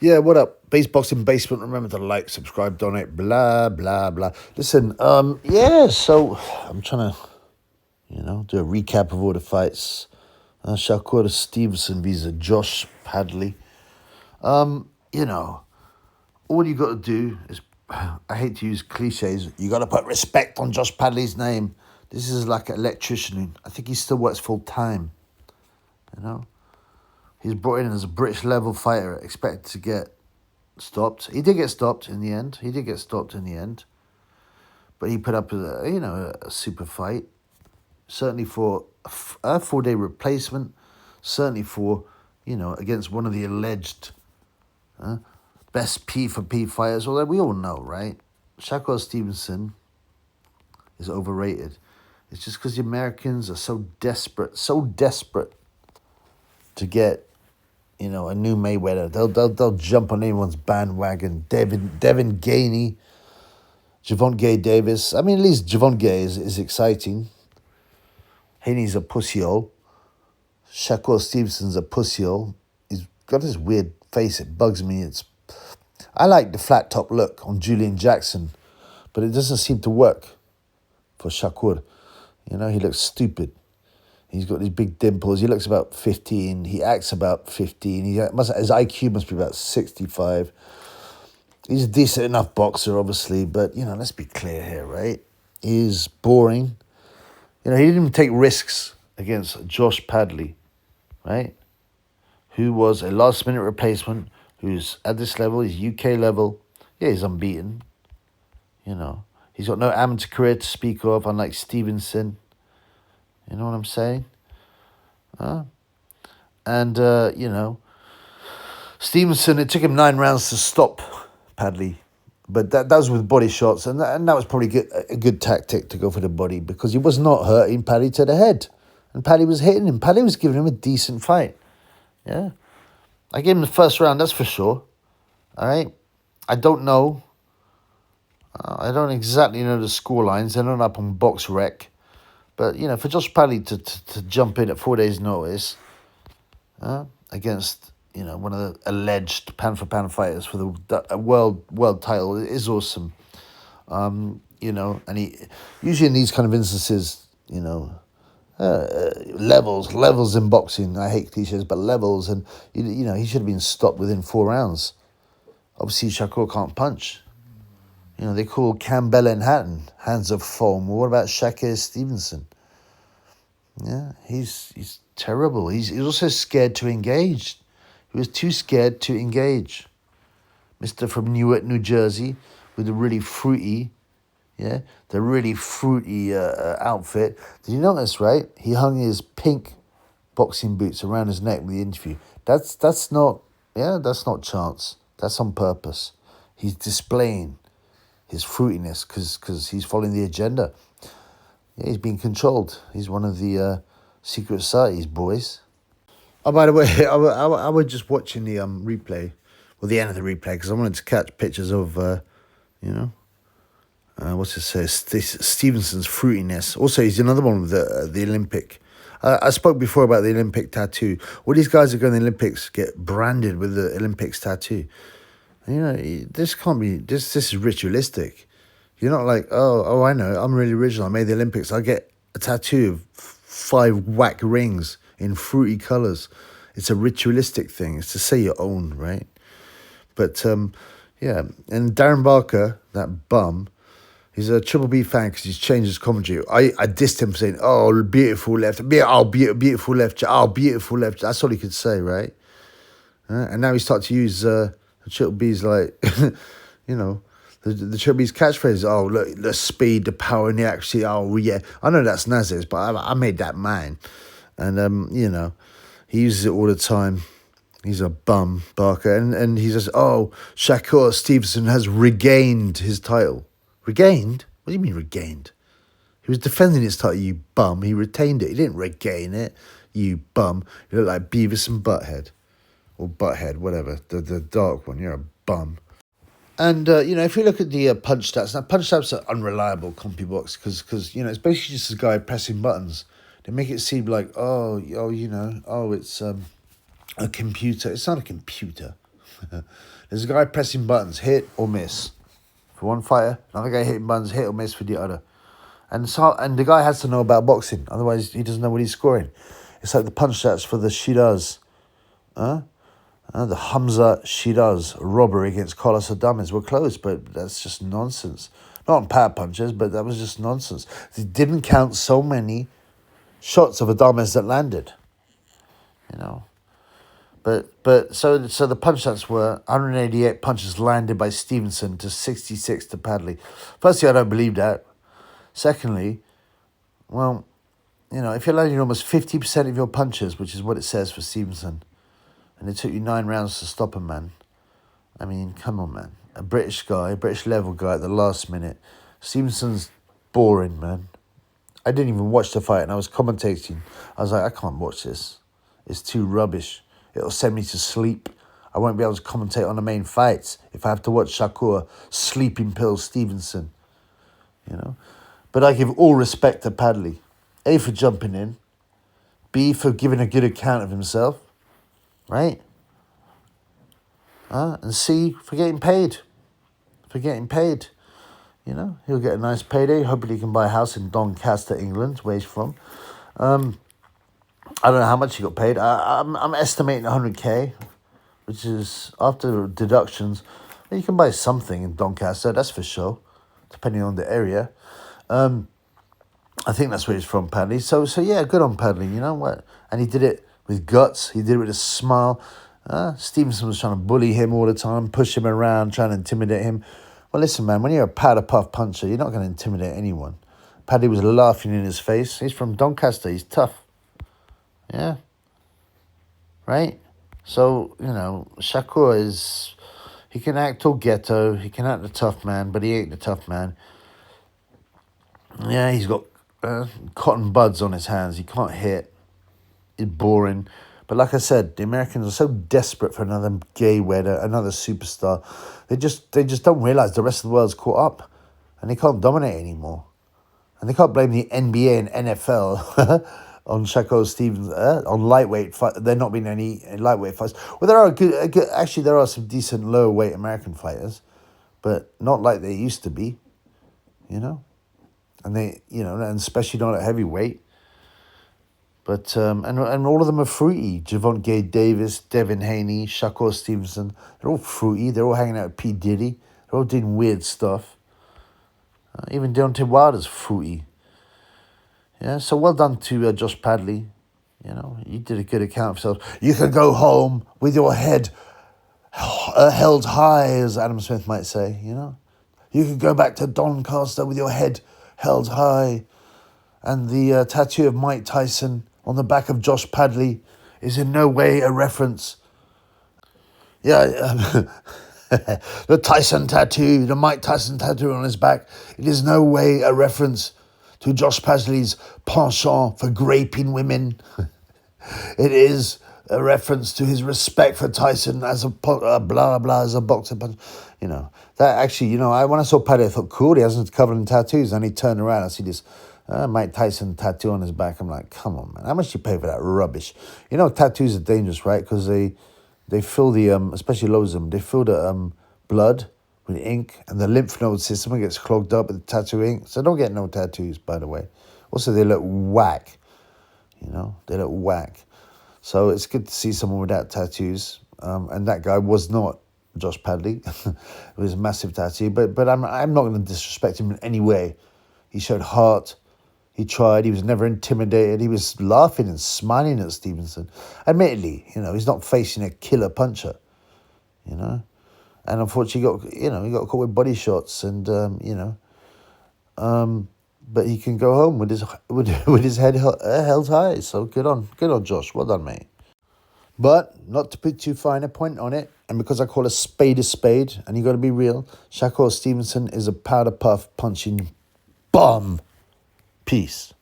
Yeah, what up? Base Boxing Basement. Remember to like, subscribe, donate, blah, blah, blah. Listen, yeah, so I'm trying to, do a recap of all the fights. Shakur Stevenson vs. Josh Padley. You know, all you got to do is, I hate to use cliches, you got to put respect on Josh Padley's name. This is like an electrician. I think he still works full time, you know. He's brought in as a British level fighter, expected to get stopped. He did get stopped in the end. But he put up a super fight. Certainly for a 4-day replacement. Certainly for, against one of the alleged best P for P fighters. Although we all know, right? Shakur Stevenson is overrated. It's just because the Americans are so desperate to get, a new Mayweather. They'll jump on anyone's bandwagon. Devin Gainey, Javonte Davis. I mean, at least Javonte is exciting. Haney's a pussyhole. Shakur Stevenson's a pussyhole. He's got this weird face. It bugs me. I like the flat top look on Julian Jackson, but it doesn't seem to work for Shakur. He looks stupid. He's got these big dimples. He looks about 15. He acts about 15. His IQ must be about 65. He's a decent enough boxer, obviously, but, let's be clear here, right? He's boring. He didn't even take risks against Josh Padley, right? Who was a last-minute replacement, who's at this level, he's UK level. Yeah, he's unbeaten. He's got no amateur career to speak of, unlike Stevenson. You know what I'm saying? Stevenson, it took him 9 rounds to stop Padley. But that was with body shots, and that was probably a good tactic to go for the body, because he was not hurting Padley to the head. And Padley was hitting him. Padley was giving him a decent fight. Yeah. I gave him the first round, that's for sure. All right? I don't know. I don't exactly know the scorelines. They're not up on BoxRec. But, for Josh Padley to jump in at 4 days' notice against, one of the alleged pound-for-pound fighters for the world title is awesome. And he usually in these kind of instances, levels in boxing. I hate cliches, but levels. And, he should have been stopped within 4 rounds. Obviously, Shakur can't punch. They call Campbell and Hatton hands of foam. Well, what about Shakur Stevenson? Yeah, he's terrible. He's also scared to engage. He was too scared to engage. Mr. from Newark, New Jersey, with the really fruity outfit. Did you notice, right? He hung his pink boxing boots around his neck with the interview. That's not chance. That's on purpose. He's displaying his fruitiness because he's following the agenda. Yeah, he's being controlled. He's one of the secret society's boys. Oh, by the way, I was just watching the replay, well, the end of the replay, because I wanted to catch pictures of, Stevenson's fruitiness. Also, he's another one with the Olympic. I spoke before about the Olympic tattoo. All these guys that go in the Olympics get branded with the Olympics tattoo. This can't be, this is ritualistic. You're not like, oh, I know, I'm really original. I made the Olympics. I get a tattoo of 5 whack rings in fruity colours. It's a ritualistic thing. It's to say your own, right? But, yeah. And Darren Barker, that bum, he's a Triple B fan because he's changed his commentary. I dissed him for saying, oh, beautiful left. Beautiful left. Oh, beautiful left. That's all he could say, right? And now he started to use... Triple B's like, the Triple B's catchphrase, oh, look, the speed, the power, and the accuracy, oh, yeah. I know that's Naz's, but I made that mine. And, he uses it all the time. He's a bum, Barker. And he says, oh, Shakur Stevenson has regained his title. Regained? What do you mean regained? He was defending his title, you bum. He retained it. He didn't regain it, you bum. You look like Beavis and Butthead. Or Butthead, whatever, the dark one. You're a bum. And, if you look at the punch stats, now punch stats are unreliable, CompuBox, because it's basically just a guy pressing buttons. They make it seem like, it's a computer. It's not a computer. There's a guy pressing buttons, hit or miss. For one fighter, another guy hitting buttons, hit or miss for the other. And the guy has to know about boxing, otherwise he doesn't know what he's scoring. It's like the punch stats for the Shiraz. The Hamza Shiraz robbery against Carlos Adames were close, but that's just nonsense. Not on power punches, but that was just nonsense. They didn't count so many shots of Adames that landed. But so the punch stats were 188 punches landed by Stevenson to 66 to Padley. Firstly, I don't believe that. Secondly, well, if you're landing almost 50% of your punches, which is what it says for Stevenson, and it took you 9 rounds to stop him, man. I mean, come on, man. A British level guy at the last minute. Stevenson's boring, man. I didn't even watch the fight, and I was commentating. I was like, I can't watch this. It's too rubbish. It'll send me to sleep. I won't be able to commentate on the main fights if I have to watch Shakur sleeping pill Stevenson. But I give all respect to Padley. A, for jumping in. B, for giving a good account of himself. Right? And C, for getting paid. He'll get a nice payday. Hopefully he can buy a house in Doncaster, England, where he's from. I don't know how much he got paid. I'm estimating 100K, which is, after deductions, well, you can buy something in Doncaster, that's for sure, depending on the area. I think that's where he's from, Padley. So yeah, good on Padley, you know what? And he did it with guts. He did it with a smile. Stevenson was trying to bully him all the time, push him around, trying to intimidate him. Well, listen, man, when you're a powder puff puncher, you're not going to intimidate anyone. Padley was laughing in his face. He's from Doncaster. He's tough. Yeah. Right? So, Shakur he can act all ghetto. He can act the tough man, but he ain't the tough man. Yeah, he's got cotton buds on his hands. He can't hit. It's boring. But like I said, the Americans are so desperate for another gay weather, another superstar. They just don't realise the rest of the world's caught up. And they can't dominate anymore. And they can't blame the NBA and NFL on Shakur Stevenson, on lightweight fight. There not been any lightweight fights. Well, there are actually there are some decent lower weight American fighters, but not like they used to be, And they, and especially not at heavyweight. But and all of them are fruity. Javonte Davis, Devin Haney, Shakur Stevenson. They're all fruity. They're all hanging out with P. Diddy. They're all doing weird stuff. Even Deontay Wilder's fruity. Yeah, so well done to Josh Padley. You did a good account of yourself. You can go home with your head held high, as Adam Smith might say. You can go back to Doncaster with your head held high. And the tattoo of Mike Tyson on the back of Josh Padley is in no way a reference. Yeah, the Tyson tattoo, the Mike Tyson tattoo on his back, it is no way a reference to Josh Padley's penchant for graping women. It is a reference to his respect for Tyson as a as a boxer. That actually, when I saw Padley, I thought, cool, he hasn't covered in tattoos. And he turned around, I see this Mike Tyson tattoo on his back. I'm like, come on, man. How much do you pay for that rubbish? Tattoos are dangerous, right? Because they fill the, especially loads of them, they fill the blood with ink, and the lymph node system gets clogged up with the tattoo ink. So don't get no tattoos, by the way. Also, they look whack. They look whack. So it's good to see someone without tattoos. And that guy was not Josh Padley. It was a massive tattoo. But I'm not going to disrespect him in any way. He showed heart. He tried. He was never intimidated. He was laughing and smiling at Stevenson. Admittedly, he's not facing a killer puncher. And unfortunately, he got caught with body shots, and but he can go home with his head held high. So good on Josh. Well done, mate. But not to put too fine a point on it, and because I call a spade, and you got to be real, Shakur Stevenson is a powder puff punching bum. Peace.